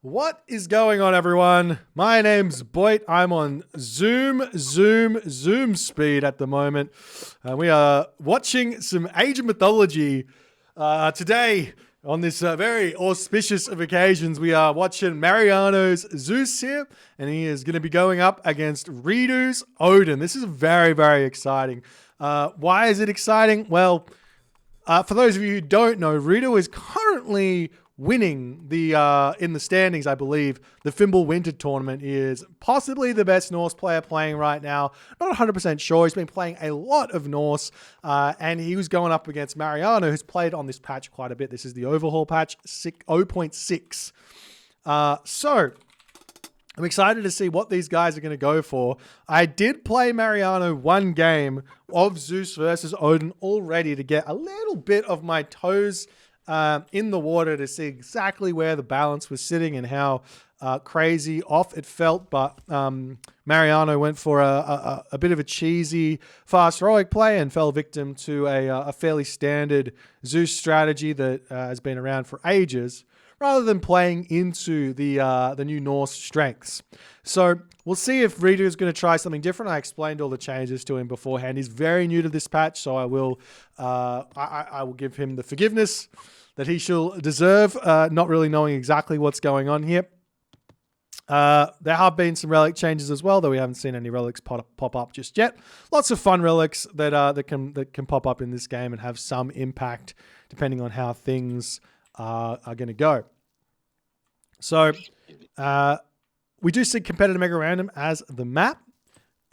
What is going on, everyone? My name's Boit. I'm on Zoom speed at the moment. We are watching some Age of Mythology today. On this very auspicious of occasions, we are watching Mariano's Zeus here, and he is going to be going up against reDo's Odin. This is very, very exciting. Why is it exciting? Well, for those of you who don't know, reDo is currently winning the in the standings, I believe. The Fimble Winter Tournament is possibly the best Norse player playing right now. Not 100% sure. He's been playing a lot of Norse, and he was going up against Mariano, who's played on this patch quite a bit. This is the Overhaul patch 0.6. So I'm excited to see what these guys are going to go for. I did play Mariano one game of Zeus versus Odin already to get a little bit of my toes in the water to see exactly where the balance was sitting and how crazy off it felt. But Mariano went for a bit of a cheesy fast heroic play and fell victim to a fairly standard Zeus strategy that has been around for ages, rather than playing into the new Norse strengths. So we'll see if reDo is going to try something different. I explained all the changes to him beforehand. He's very new to this patch, so I will give him the forgiveness that he shall deserve, not really knowing exactly what's going on here. There have been some relic changes as well, though we haven't seen any relics pop up just yet. Lots of fun relics that can pop up in this game and have some impact depending on how things are going to go. So we do see competitive mega random as the map,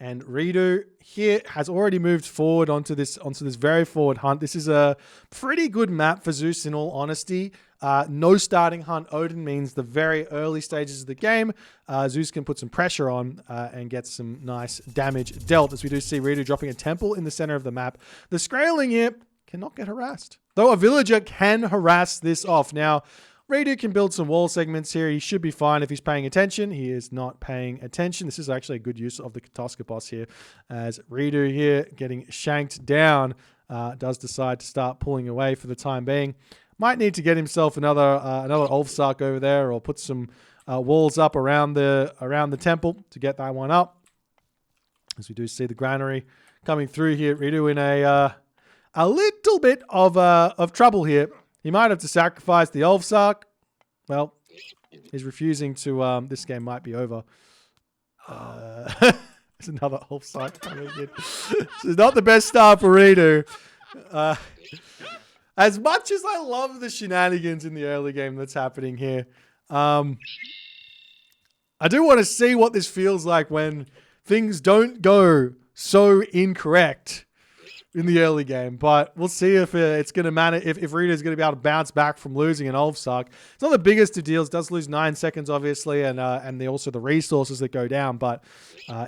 and reDo here has already moved forward onto this very forward hunt. This is a pretty good map for Zeus, in all honesty. No starting hunt Odin means the very early stages of the game, Zeus can put some pressure on and get some nice damage dealt, as we do see reDo dropping a temple in the center of the map. The Skraeling here cannot get harassed, though a villager can harass this off. Now, reDo can build some wall segments here. He should be fine if he's paying attention. He is not paying attention. This is actually a good use of the Katoskopos here, as reDo here, getting shanked down, does decide to start pulling away for the time being. Might need to get himself another Ulfsark over there, or put some walls up around the temple to get that one up. As we do see the granary coming through here, reDo in a little bit of trouble here. He might have to sacrifice the Ulfsark. Well, he's refusing to. This game might be over. There's another Ulfsark coming in. This is not the best start for reDo. As much as I love the shenanigans in the early game that's happening here, I do want to see what this feels like when things don't go so incorrect in the early game. But we'll see if it's going to matter, if reDo is going to be able to bounce back from losing an Ulfsark. It's not the biggest of deals. Does lose 9 seconds, obviously, and also the resources that go down. But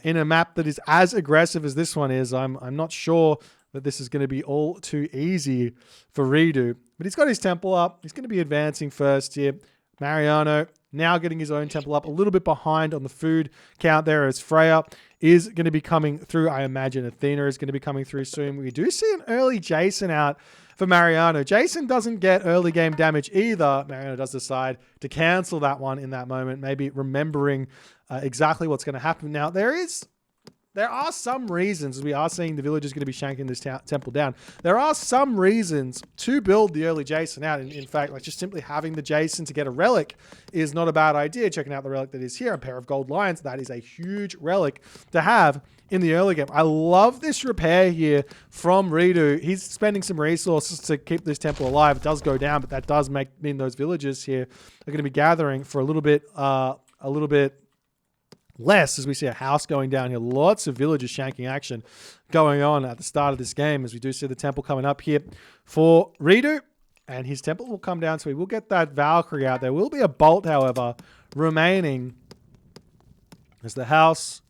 in a map that is as aggressive as this one is, I'm not sure that this is going to be all too easy for reDo. But he's got his temple up. He's going to be advancing first here. Mariano now getting his own temple up, a little bit behind on the food count there, as Freya is going to be coming through. I imagine Athena is going to be coming through soon. We do see an early Jason out for Mariano. Jason doesn't get early game damage either. Mariano does decide to cancel that one in that moment, maybe remembering exactly what's going to happen. Now, there are some reasons, as we are seeing the villagers going to be shanking this temple down. There are some reasons to build the early Jason out. In fact, like just simply having the Jason to get a relic is not a bad idea. Checking out the relic that is here, a pair of gold lions. That is a huge relic to have in the early game. I love this repair here from reDo. He's spending some resources to keep this temple alive. It does go down, but that does mean those villagers here are going to be gathering for a little bit less, as we see a house going down here. Lots of villagers shanking action going on at the start of this game, as we do see the temple coming up here for reDo, and his temple will come down, so we will get that Valkyrie out. There will be a bolt, however, remaining, as the house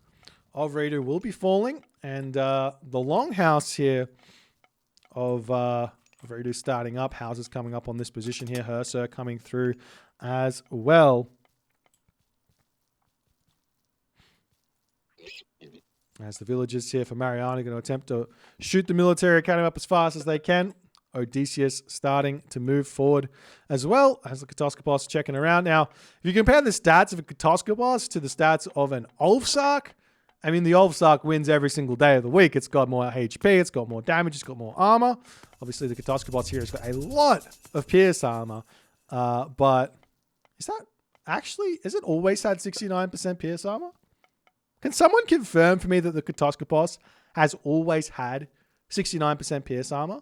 of reDo will be falling, and the longhouse here of reDo starting up. Houses coming up on this position here. Herser coming through as well. As the villagers here for Mariano are going to attempt to shoot the military academy up as fast as they can. Odysseus starting to move forward as well as the Katoskopos checking around. Now, if you compare the stats of a Katoskopos to the stats of an Ulfsark, I mean, the Ulfsark wins every single day of the week. It's got more HP, it's got more damage, it's got more armor. Obviously, the Katoskopos here has got a lot of pierce armor, but is that actually, has it always had 69% pierce armor? Can someone confirm for me that the Katoskopos has always had 69% pierce armor?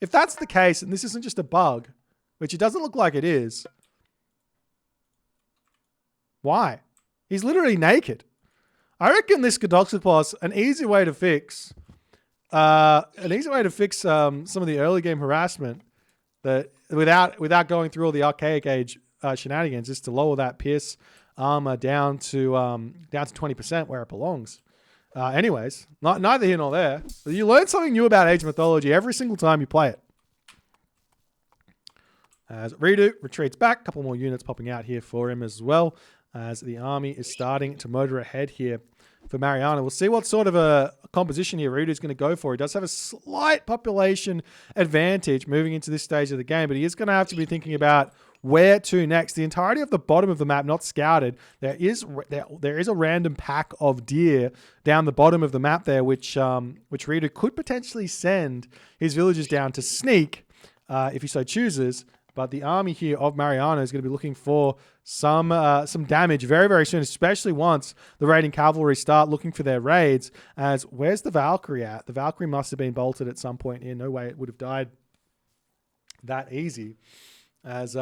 If that's the case, and this isn't just a bug, which it doesn't look like it is, why? He's literally naked. I reckon this Katoskopos, an easy way to fix some of the early game harassment that without going through all the archaic age shenanigans, is to lower that pierce armor down to 20% where it belongs. Anyways, neither here nor there. But you learn something new about Age of Mythology every single time you play it. As reDo retreats back, a couple more units popping out here for him as well, as the army is starting to motor ahead here for Mariano. We'll see what sort of a composition here reDo is going to go for. He does have a slight population advantage moving into this stage of the game, but he is going to have to be thinking about where to next. The entirety of the bottom of the map not scouted. There is a random pack of deer down the bottom of the map there, which reDo could potentially send his villagers down to sneak if he so chooses. But the army here of Mariano is going to be looking for some damage very, very soon, especially once the raiding cavalry start looking for their raids. As where's the Valkyrie at? The Valkyrie must have been bolted at some point here. No way it would have died that easy. As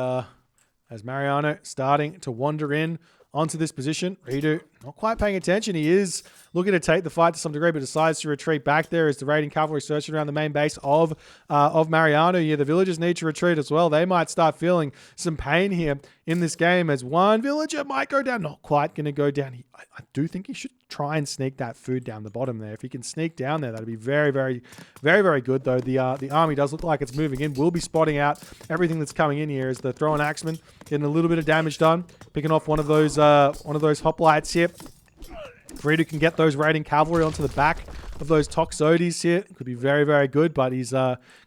Mariano starting to wander in onto this position. reDo not quite paying attention. He is looking to take the fight to some degree, but decides to retreat back there as the raiding cavalry searching around the main base of Mariano. Yeah, the villagers need to retreat as well. They might start feeling some pain here in this game as one villager might go down. Not quite going to go down. I do think he should try and sneak that food down the bottom there. If he can sneak down there, that'd be very, very, very, very good. Though the army does look like it's moving in. We'll be spotting out everything that's coming in here as the throwing axeman getting a little bit of damage done, picking off one of those hoplites here. reDo can get those raiding cavalry onto the back of those Toxotes here. Could be very, very good, but he's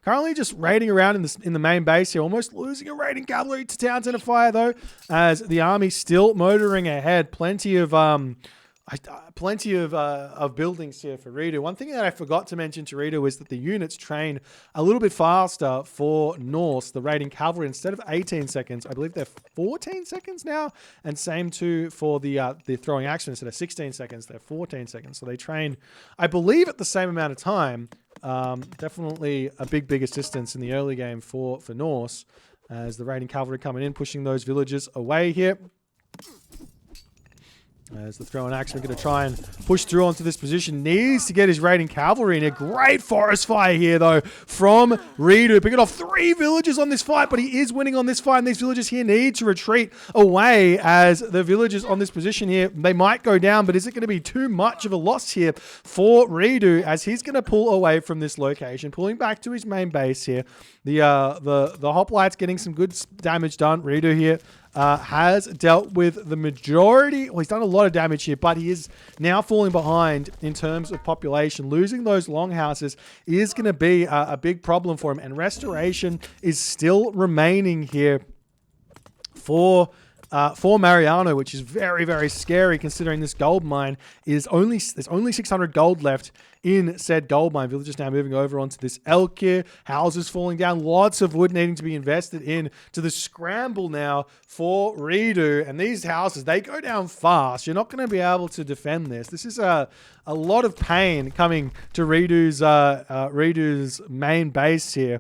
currently just raiding around in the main base here, almost losing a raiding cavalry to Town Center Fire though, as the army still motoring ahead. Plenty of buildings here for reDo. One thing that I forgot to mention to reDo is that the units train a little bit faster for Norse, the raiding cavalry. Instead of 18 seconds, I believe they're 14 seconds now. And same too for the throwing action. Instead of 16 seconds, they're 14 seconds. So they train, I believe, at the same amount of time. Definitely a big assistance in the early game for Norse, as the raiding cavalry coming in, pushing those villagers away here. As the throwing axe, we're going to try and push through onto this position. Needs to get his raiding cavalry in. A great forest fire here, though, from reDo. Picking off 3 villagers on this fight, but he is winning on this fight. And these villagers here need to retreat away, as the villagers on this position here, they might go down, but is it going to be too much of a loss here for reDo, as he's going to pull away from this location, pulling back to his main base here. The hoplites getting some good damage done. reDo here has dealt with the majority. Well, he's done a lot of damage here, but he is now falling behind in terms of population. Losing those longhouses is going to be a big problem for him, and restoration is still remaining here for Mariano, which is very, very scary considering this gold mine there's only 600 gold left in said gold mine. Villagers now moving over onto this elk here. Houses falling down. Lots of wood needing to be invested in to the scramble now for reDo. And these houses, they go down fast. You're not going to be able to defend this. This is a lot of pain coming to reDo's main base here.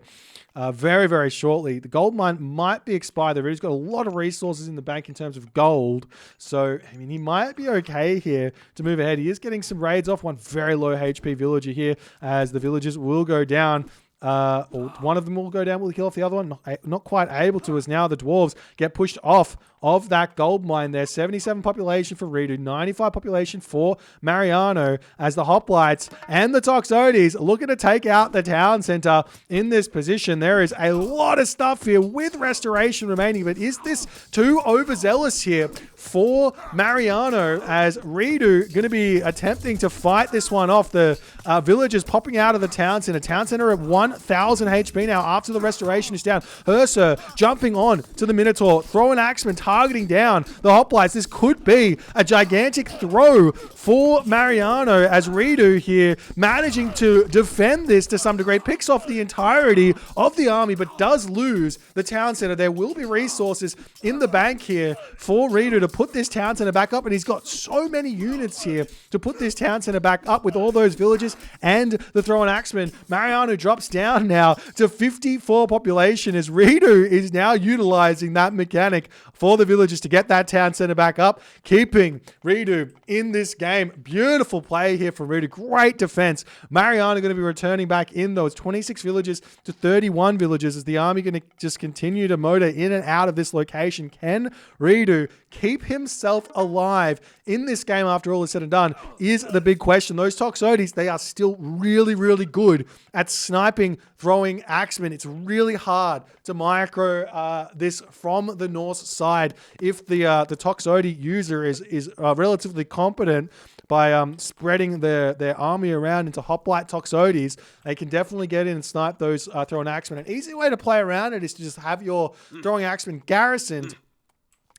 Very, very shortly. The gold mine might be expired. He's got a lot of resources in the bank in terms of gold. So, I mean, he might be okay here to move ahead. He is getting some raids off one very low HP villager here, as the villagers will go down. Or one of them will go down. Will he kill off the other one? Not quite able to, as now the dwarves get pushed off of that gold mine there. 77 population for reDo, 95 population for Mariano, as the hoplites and the Toxotes looking to take out the town center in this position. There is a lot of stuff here with restoration remaining, but is this too overzealous here for Mariano, as reDo going to be attempting to fight this one off. The villagers popping out of the town center. Town center at 1,000 HP now after the restoration is down. Ursa jumping on to the Minotaur, throwing axeman, targeting down the hoplites. This could be a gigantic throw for Mariano, as reDo here managing to defend this to some degree. Picks off the entirety of the army, but does lose the town center. There will be resources in the bank here for reDo to put this town center back up, and he's got so many units here to put this town center back up with all those villages and the throwing axeman. Mariano drops down now to 54 population, as reDo is now utilizing that mechanic for the villagers to get that town center back up, keeping reDo in this game. Beautiful play here from reDo. Great defense. Mariano going to be returning back in those 26 villages to 31 villages, as the army going to just continue to motor in and out of this location. Can reDo keep himself alive in this game after all is said and done is the big question. Those Toxotes, they are still really, really good at sniping, throwing axemen. It's really hard to micro this from the Norse side. If the Toxote user is relatively competent by spreading their army around into hoplite Toxotes, they can definitely get in and snipe those throwing axemen. An easy way to play around it is to just have your throwing axemen garrisoned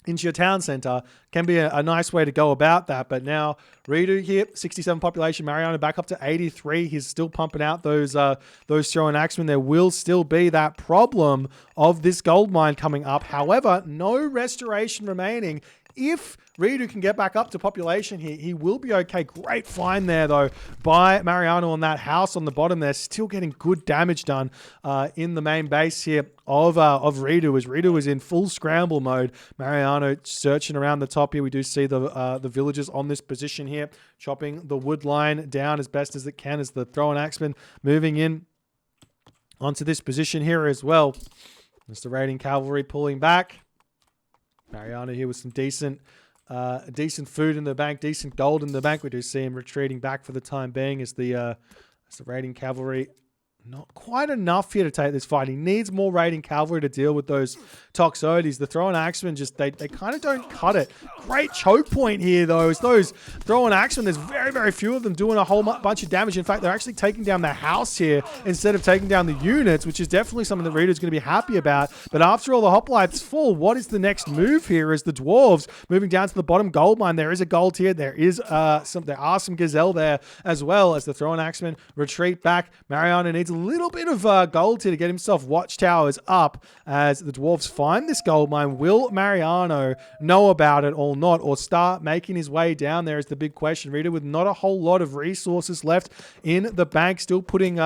into your town center. Can be a nice way to go about that. But now reDo here, 67 population. Mariano back up to 83. He's still pumping out those throwing axemen. There will still be that problem of this gold mine coming up. However, no restoration remaining. If reDo can get back up to population here, he will be okay. Great find there, though, by Mariano on that house on the bottom there. Still getting good damage done in the main base here of reDo, as reDo is in full scramble mode. Mariano searching around the top here. We do see the villagers on this position here, chopping the wood line down as best as it can, as the throwing axeman moving in onto this position here as well. As the raiding cavalry pulling back. Mariano here with some decent food in the bank, decent gold in the bank. We do see him retreating back for the time being, as the raiding cavalry not quite enough here to take this fight. He needs more raiding cavalry to deal with those Toxotes. The throwing axemen just, they kind of don't cut it. Great choke point here, though, is those throwing axemen. There's very, very few of them doing a whole bunch of damage. In fact, they're actually taking down the house here instead of taking down the units, which is definitely something that reDo's going to be happy about. But after all the hoplites fall, what is the next move here? Is the dwarves moving down to the bottom gold mine. There is a gold here. There are some gazelle there as well, as the throwing axemen retreat back. Mariano needs a little bit of gold here to get himself watchtowers up, as the dwarves find this gold mine. Will Mariano know about it or not, or start making his way down there is the big question. reDo with not a whole lot of resources left in the bank, still putting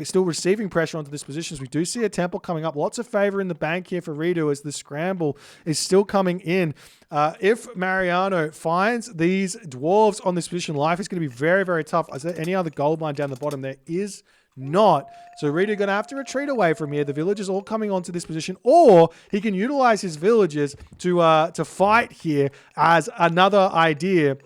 still receiving pressure onto this position. As we do see a temple coming up. Lots of favor in the bank here for reDo, as the scramble is still coming in. If Mariano finds these dwarves on this position, life is going to be very, very tough. Is there any other gold mine down the bottom? There is not. So reDo going to have to retreat away from here. The villagers all coming onto this position, or he can utilize his villagers to fight here as another idea.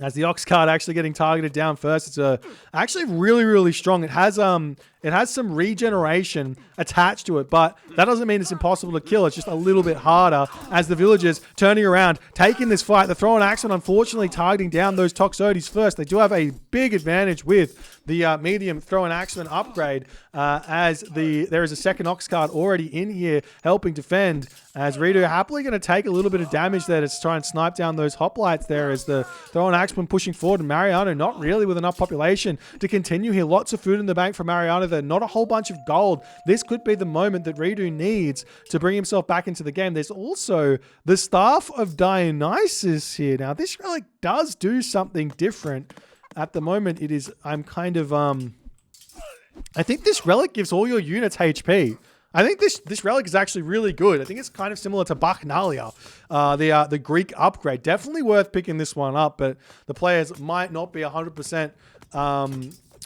As the ox cart actually getting targeted down first. It's actually really, really strong. It has some regeneration attached to it, but that doesn't mean it's impossible to kill. It's just a little bit harder, as the villagers turning around, taking this fight. The throwing axemen, unfortunately, targeting down those Toxotes first. They do have a big advantage with the medium throwing axemen upgrade, as there is a second ox cart already in here helping defend, as reDo happily going to take a little bit of damage there to try and snipe down those hoplites there, as the throwing axemen pushing forward, and Mariano not really with enough population to continue here. Lots of food in the bank for Mariano there, not a whole bunch of gold. This could be the moment that reDo needs to bring himself back into the game. There's also the Staff of Dionysus here. Now, this relic does do something different. At the moment, I'm kind of, I think this relic gives all your units HP. I think this relic is actually really good. I think it's kind of similar to Bacchanalia, the Greek upgrade. Definitely worth picking this one up, but the players might not be 100%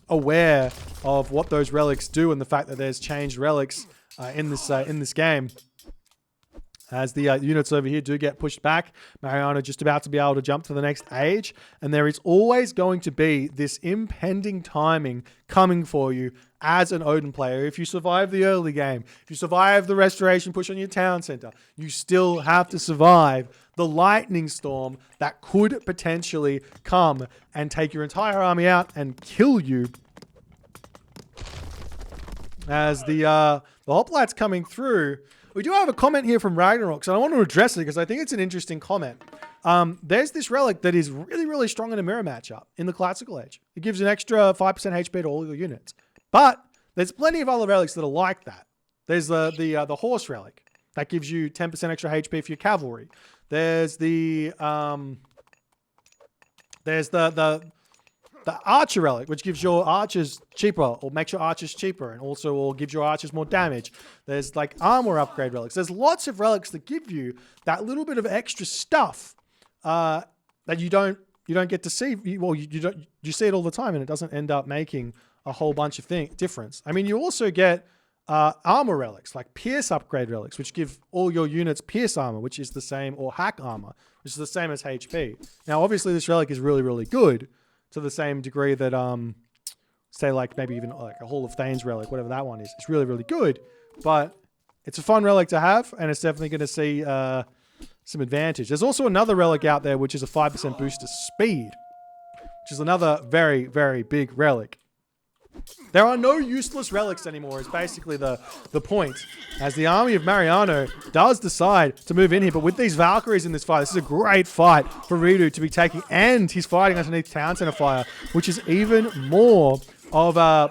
aware of what those relics do, and the fact that there's changed relics in this game. as the units over here do get pushed back. Mariano just about to be able to jump to the next age. And there is always going to be this impending timing coming for you as an Odin player. If you survive the early game, if you survive the restoration push on your town center, you still have to survive the lightning storm that could potentially come and take your entire army out and kill you. As the hoplites coming through, we do have a comment here from Ragnarok, so I want to address it because I think it's an interesting comment. There's this relic that is really, really strong in a mirror matchup in the classical age. It gives an extra 5% HP to all your units. But there's plenty of other relics that are like that. There's the horse relic that gives you 10% extra HP for your cavalry. There's the archer relic, which gives your archers cheaper or makes your archers cheaper and also will give your archers more damage. There's like armor upgrade relics. There's lots of relics that give you that little bit of extra stuff that you don't get to see. Well, you see it all the time and it doesn't end up making a whole bunch of difference. I mean, you also get armor relics like pierce upgrade relics, which give all your units pierce armor, which is the same, or hack armor, which is the same as HP. Now, obviously this relic is really, really good, to the same degree that, say like maybe even like a Hall of Thanes relic, whatever that one is. It's really, really good, but it's a fun relic to have, and it's definitely going to see some advantage. There's also another relic out there, which is a 5% boost to speed, which is another very, very big relic. There are no useless relics anymore, is basically the point. As the army of Mariano does decide to move in here, but with these Valkyries in this fight, this is a great fight for reDo to be taking, and he's fighting underneath Town Center Fire, which is even more of an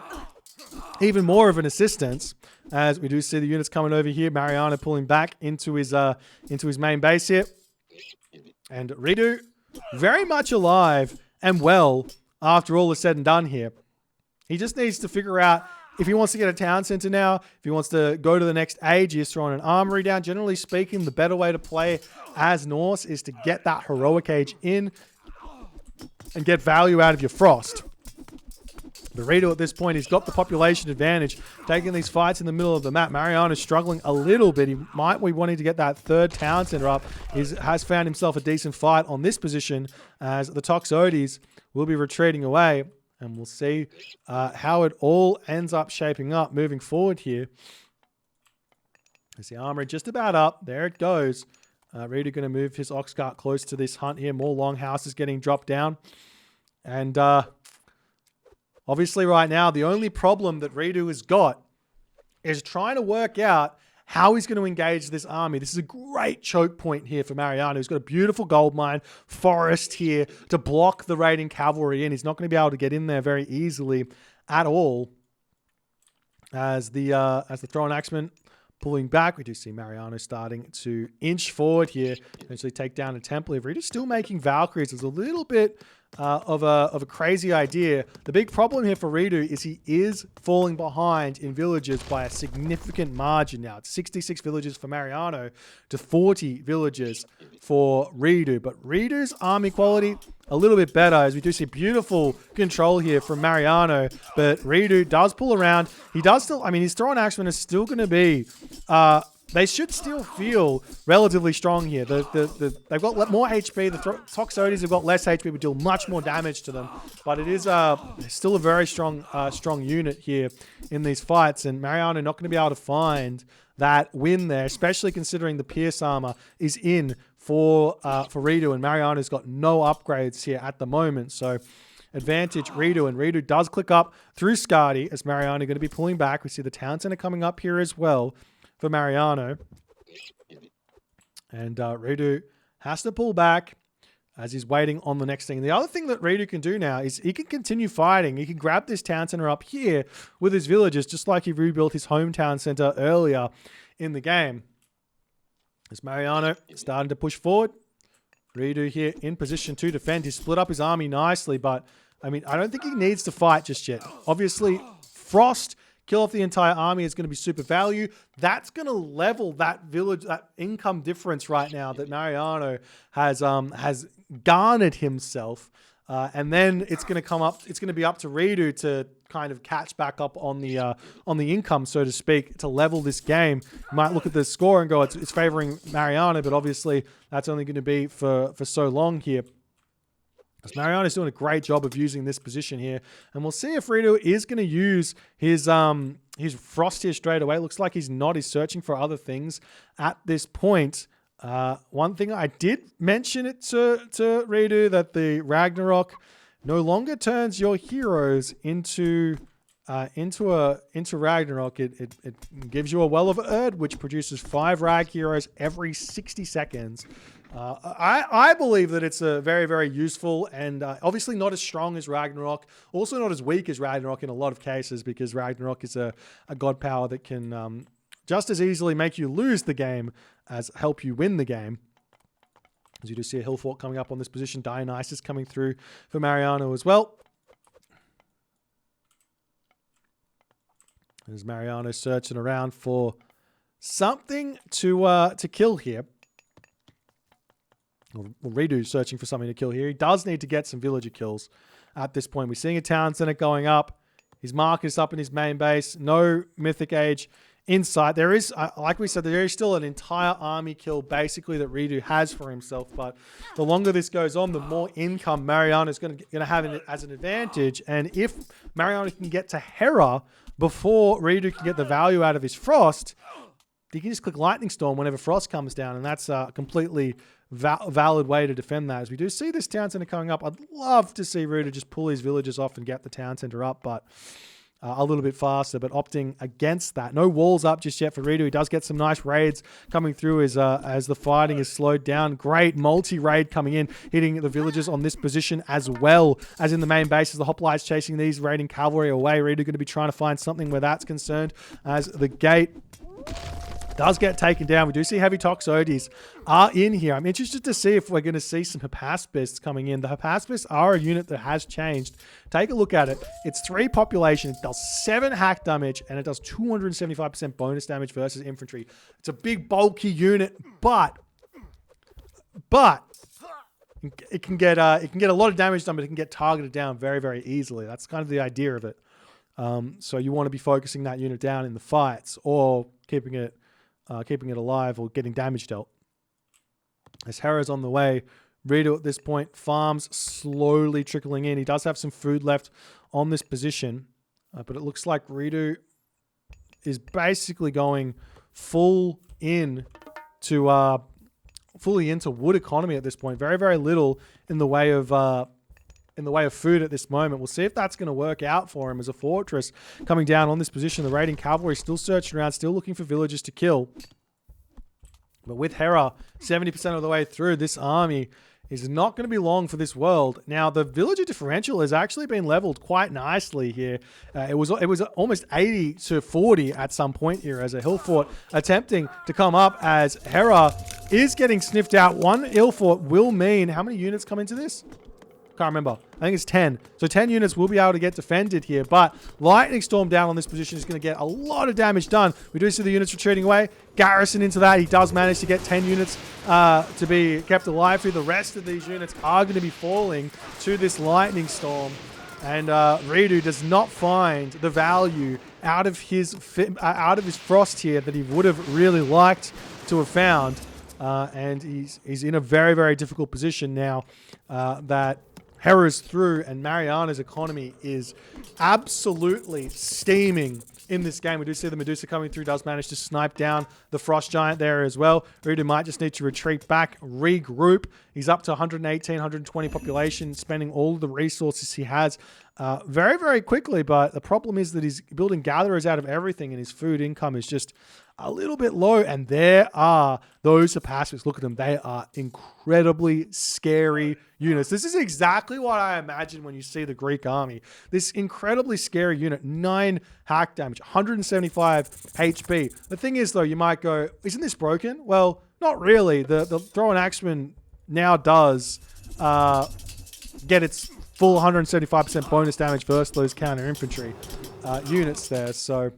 assistance. As we do see the units coming over here, Mariano pulling back into his main base here, and reDo very much alive and well after all is said and done here. He just needs to figure out if he wants to get a town center now, if he wants to go to the next age, he's throwing an armory down. Generally speaking, the better way to play as Norse is to get that heroic age in and get value out of your frost. But reDo at this point, he's got the population advantage, taking these fights in the middle of the map. Mariano's struggling a little bit. He might be wanting to get that third town center up. He has found himself a decent fight on this position as the Toxotes will be retreating away. And we'll see how it all ends up shaping up moving forward here. As the armory just about up. There it goes. reDo going to move his ox cart close to this hunt here. More longhouses getting dropped down. And obviously right now, the only problem that reDo has got is trying to work out how he's going to engage this army. This is a great choke point here for Mariano. He's got a beautiful gold mine forest here to block the raiding cavalry in. He's not going to be able to get in there very easily at all. As the Thrown Axeman pulling back, we do see Mariano starting to inch forward here, eventually take down a temple. If reDo's still making Valkyries, it's a little bit of a crazy idea. The big problem here for reDo is he is falling behind in villages by a significant margin now. It's 66 villages for Mariano to 40 villages for reDo. But reDo's army quality, a little bit better, as we do see beautiful control here from Mariano. But reDo does pull around. He does still, I mean, his Thrown Axeman is still going to be... they should still feel relatively strong here. They've got more HP. The Toxotes have got less HP, but deal much more damage to them. But it is still a very strong unit here in these fights. And Mariano not going to be able to find that win there, especially considering the Pierce armor is in for reDo. And Mariano's got no upgrades here at the moment. So advantage reDo. And reDo does click up through Skadi as Mariano going to be pulling back. We see the town center coming up here as well for Mariano. And reDo has to pull back as he's waiting on the next thing. The other thing that reDo can do now is he can continue fighting. He can grab this town center up here with his villagers, just like he rebuilt his hometown center earlier in the game. As Mariano starting to push forward. reDo here in position to defend. He's split up his army nicely, but I mean, I don't think he needs to fight just yet. Obviously, Frost... kill off the entire army is going to be super value. That's going to level that village, that income difference right now that Mariano has garnered himself And then it's going to come up. It's going to be up to reDo to kind of catch back up on the income, so to speak, to level this game. You might look at the score and go, it's favoring Mariano, but obviously that's only going to be for so long here. Because Mariano's doing a great job of using this position here, and we'll see if reDo is going to use his frost here straight away. It looks like he's not. He's searching for other things at this point. One thing I did mention it to reDo, that the Ragnarok no longer turns your heroes into Ragnarok. It gives you a Well of Erd, which produces 5 Rag heroes every 60 seconds. I believe that it's a very, very useful and obviously not as strong as Ragnarok. Also not as weak as Ragnarok in a lot of cases, because Ragnarok is a god power that can just as easily make you lose the game as help you win the game. As you do see a hill fort coming up on this position. Dionysus coming through for Mariano as well. There's Mariano searching around for something to kill here. Well, reDo's searching for something to kill here. He does need to get some villager kills at this point. We're seeing a town center going up. His mark is up in his main base. No Mythic Age in sight. There is, like we said, there is still an entire army kill basically that reDo has for himself. But the longer this goes on, the more income Mariano is going to have it as an advantage. And if Mariano can get to Hera before reDo can get the value out of his frost, he can just click Lightning Storm whenever frost comes down, and that's a completely valid way to defend that. As we do see this town center coming up, I'd love to see reDo just pull his villagers off and get the town center up, but a little bit faster, but opting against that. No walls up just yet for reDo. He does get some nice raids coming through as the fighting is slowed down. Great multi-raid coming in, hitting the villagers on this position as well as in the main base as the hoplites chasing these raiding cavalry away. reDo going to be trying to find something where that's concerned, as the gate does get taken down. We do see heavy Toxotes are in here. I'm interested to see if we're going to see some Hippaspists coming in. The Hippaspists are a unit that has changed. Take a look at it. It's 3 population. It does 7 hack damage, and it does 275% bonus damage versus infantry. It's a big, bulky unit, but it can get a lot of damage done, but it can get targeted down very, very easily. That's kind of the idea of it. So you want to be focusing that unit down in the fights, or keeping it alive, or getting damage dealt. As Hera's on the way, reDo at this point, farms slowly trickling in. He does have some food left on this position, but it looks like reDo is basically going fully into wood economy at this point. Very, very little in the way of food at this moment. We'll see if that's going to work out for him as a fortress coming down on this position. The raiding cavalry still searching around, still looking for villagers to kill. But with Hera 70% of the way through, this army is not going to be long for this world. Now, the villager differential has actually been leveled quite nicely here. It was almost 80 to 40 at some point here, as a hill fort attempting to come up, as Hera is getting sniffed out. One hill fort will mean, how many units come into this? Can't remember. I think it's 10. So 10 units will be able to get defended here, but Lightning Storm down on this position is going to get a lot of damage done. We do see the units retreating away. Garrison into that. He does manage to get 10 units to be kept alive here. The rest of these units are going to be falling to this Lightning Storm. And reDo does not find the value out of his frost here that he would have really liked to have found. And he's in a very, very difficult position now that Hera's through, and Mariano's economy is absolutely steaming in this game. We do see the Medusa coming through, does manage to snipe down the Frost Giant there as well. reDo might just need to retreat back, regroup. He's up to 118, 120 population, spending all the resources he has very, very quickly. But the problem is that he's building gatherers out of everything, and his food income is just a little bit low. And there are those Hippaspists. Look at them. They are incredibly scary units. This is exactly what I imagine when you see the Greek army. This incredibly scary unit, 9 hack damage, 175 HP. The thing is, though, you might go, isn't this broken? Well, not really. The Throw-in Axeman now does get its full 175% bonus damage versus those counter infantry units there. So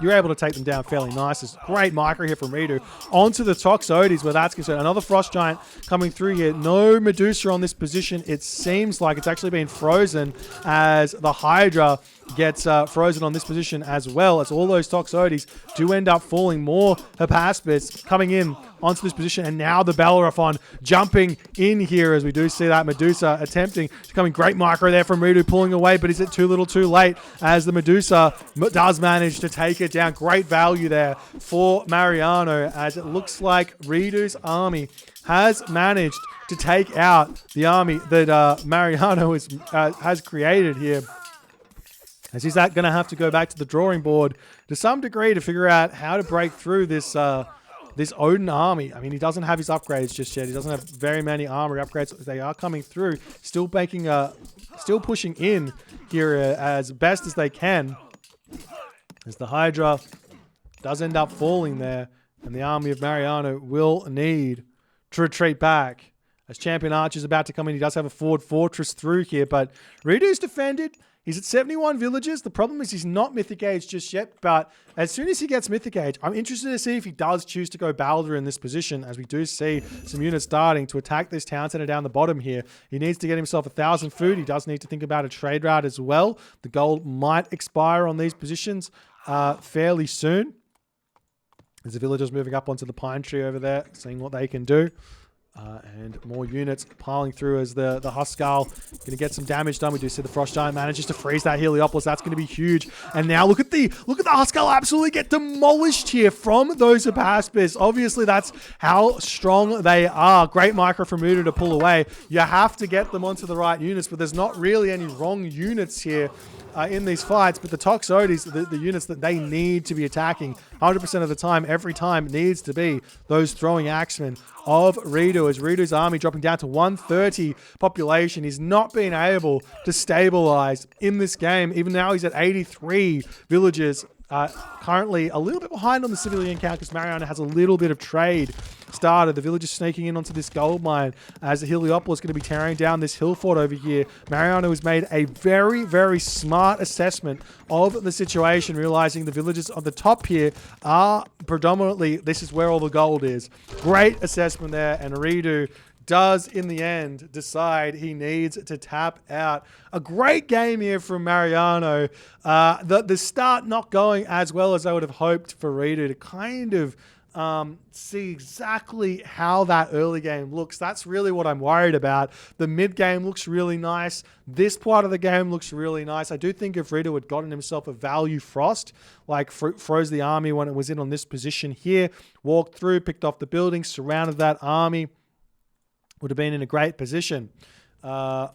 you're able to take them down fairly nice. It's great micro here from reDo onto the Toxotes where that's concerned. Another Frost Giant coming through here. No Medusa on this position. It seems like it's actually been frozen as the Hydra gets frozen on this position as well, as all those Toxotes do end up falling. More Harassments coming in onto this position, and now the Bellerophon jumping in here as we do see that Medusa attempting to come in. Great micro there from reDo pulling away, but is it too little too late as the Medusa does manage to take it down. Great value there for Mariano, as it looks like reDo's army has managed to take out the army that Mariano has created here. As he's going to have to go back to the drawing board to some degree to figure out how to break through this this Odin army. I mean, he doesn't have his upgrades just yet. He doesn't have very many armor upgrades. They are coming through, still pushing in here as best as they can. As the Hydra does end up falling there, and the army of Mariano will need to retreat back. As Champion Archer is about to come in, he does have a forward fortress through here, but reDo's defended. He's at 71 villages. The problem is he's not Mythic Age just yet, but as soon as he gets Mythic Age, I'm interested to see if he does choose to go Balder in this position, as we do see some units starting to attack this town center down the bottom here. He needs to get himself 1,000 food. He does need to think about a trade route as well. The gold might expire on these positions fairly soon. As the villagers moving up onto the pine tree over there, seeing what they can do. And more units piling through as the Huskarl going to get some damage done. We do see the Frost Giant manages to freeze that Heliopolis. That's going to be huge. And now look at the Huskarl absolutely get demolished here from those Harassments. Obviously, that's how strong they are. Great micro from reDo to pull away. You have to get them onto the right units, but there's not really any wrong units here in these fights. But the Toxotes, the units that they need to be attacking 100% of the time, every time, needs to be those throwing axemen of reDo, as reDo's army dropping down to 130 population. He's not been able to stabilize in this game. Even now he's at 83 villages. Currently a little bit behind on the civilian count because Mariano has a little bit of trade started. The villagers sneaking in onto this gold mine as the Heliopolis is going to be tearing down this hill fort over here. Mariano has made a very, very smart assessment of the situation, realizing the villagers on the top here are predominantly, this is where all the gold is. Great assessment there, and reDo does in the end decide he needs to tap out. A great game here from Mariano. The start not going as well as I would have hoped for reDo to kind of see exactly how that early game looks. That's really what I'm worried about. The mid game looks really nice. This part of the game looks really nice. I do think if reDo had gotten himself a value frost, like froze the army when it was in on this position here, walked through, picked off the building, surrounded that army, would have been in a great position. I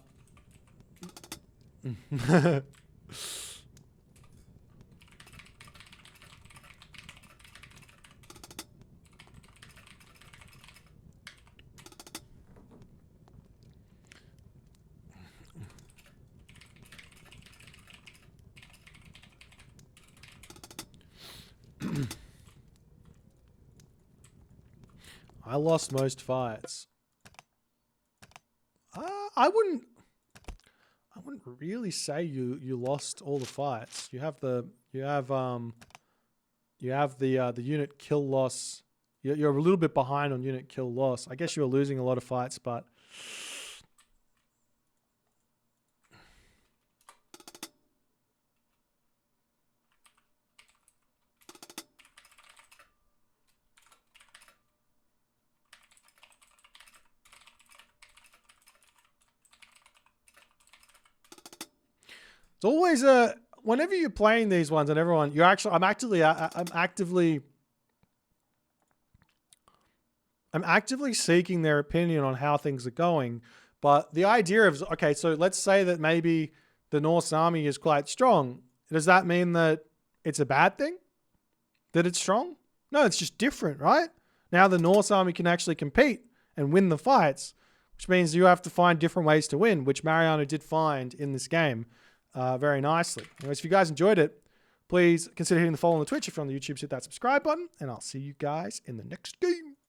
lost most fights. I wouldn't really say you lost all the fights. You have the unit kill loss. You're a little bit behind on unit kill loss. I guess you were losing a lot of fights, but it's always whenever you're playing these ones, and everyone, I'm actively seeking their opinion on how things are going. But the idea of, okay, so let's say that maybe the Norse army is quite strong. Does that mean that it's a bad thing? That it's strong? No, it's just different, right? Now the Norse army can actually compete and win the fights, which means you have to find different ways to win, which Mariano did find in this game. Very nicely. Anyways, if you guys enjoyed it, please consider hitting the follow on the Twitch. If you're on the YouTube, hit that subscribe button, and I'll see you guys in the next game.